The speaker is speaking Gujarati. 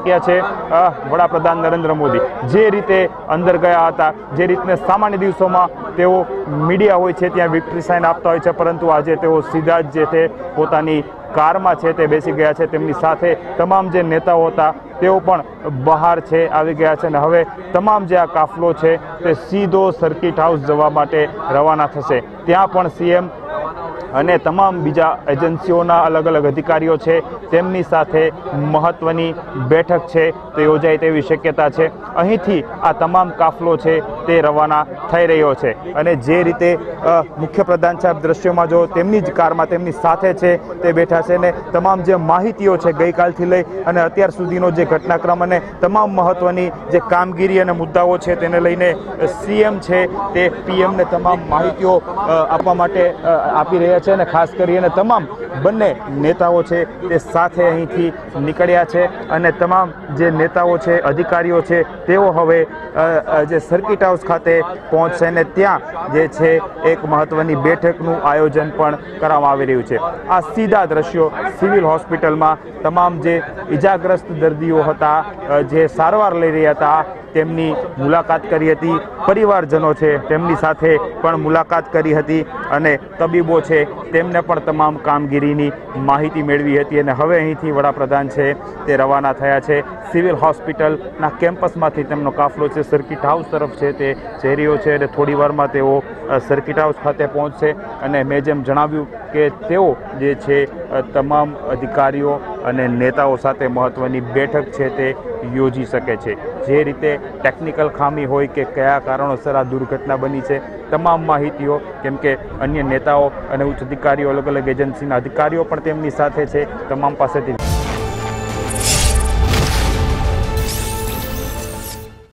છે વડાપ્રધાન નરેન્દ્ર મોદી જે રીતે અંદર ગયા હતા, જે રીતે સામાન્ય દિવસોમાં તેઓ મીડિયા હોય છે ત્યાં વિક્ટરી સાઇન આપતા હોય છે, પરંતુ આજે તેઓ સીધા જ જે તે પોતાની કારમાં છે તે બેસી ગયા છે। તેમની સાથે તમામ જે નેતાઓ હતા તેઓ પણ બહાર છે આવી ગયા છે અને હવે તમામ જે આ કાફલો છે તે સીધો સર્કિટ હાઉસ જવા માટે રવાના થશે। ત્યાં પણ સીએમ અને તમામ બીજા એજન્સીઓના અલગ અલગ અધિકારીઓ છે તેમની સાથે મહત્વની બેઠક છે તે યોજાય તેવી શક્યતા છે। અહીંથી આ તમામ કાફલો છે તે રવાના થઈ રહ્યો છે અને જે રીતે મુખ્યપ્રધાન સાહેબ દ્રશ્યોમાં જો તેમની જ કારમાં તેમની સાથે છે તે બેઠા છે ને તમામ જે માહિતીઓ છે ગઈકાલથી લઈ અને અત્યાર સુધીનો જે ઘટનાક્રમ અને તમામ મહત્વની જે કામગીરી અને મુદ્દાઓ છે તેને લઈને સીએમ છે તે પીએમને તમામ માહિતીઓ આપવા માટે આપી રહ્યા છે અને ખાસ કરીને તમામ બંને નેતાઓ છે તે સાથે અહીંથી નીકળ્યા છે અને તમામ જે નેતાઓ છે અધિકારીઓ છે તેઓ હવે જે સર્કિટ હાઉસ ખાતે પહોંચશે અને ત્યાં જે છે એક મહત્વની બેઠકનું આયોજન પણ કરવામાં આવી રહ્યું છે। આ સીધા દ્રશ્યો સિવિલ હોસ્પિટલમાં તમામ જે ઇજાગ્રસ્ત દર્દીઓ હતા જે સારવાર લઈ રહ્યા હતા તેમની મુલાકાત કરી હતી, પરિવારજનો છે તેમની સાથે પણ મુલાકાત કરી હતી અને તબીબો છે તેમને પણ તમામ કામગીરીની માહિતી મેળવી હતી અને હવે અહીંથી વડાપ્રધાન છે તે રવાના થયા છે। સિવિલ હોસ્પિટલના કેમ્પસમાંથી તેમનો કાફલો છે સર્કિટ હાઉસ તરફ છે તે જઈ રહ્યો છે અને થોડી વારમાં તેઓ સર્કિટ હાઉસ ખાતે પહોંચશે અને મેં જેમ જણાવ્યું કે તેઓ જે છે તમામ અધિકારીઓ અને નેતાઓ સાથે મહત્વની બેઠક છે તે યોજી શકે છે। જે રીતે ટેકનિકલ ખામી હોય કે કયા કારણોસર આ દુર્ઘટના બની છે તમામ માહિતીઓ, કેમ કે અન્ય નેતાઓ અને ઉચ્ચ અધિકારીઓ અલગ અલગ એજન્સીના અધિકારીઓ પણ તેમની સાથે છે, તમામ પાસેથી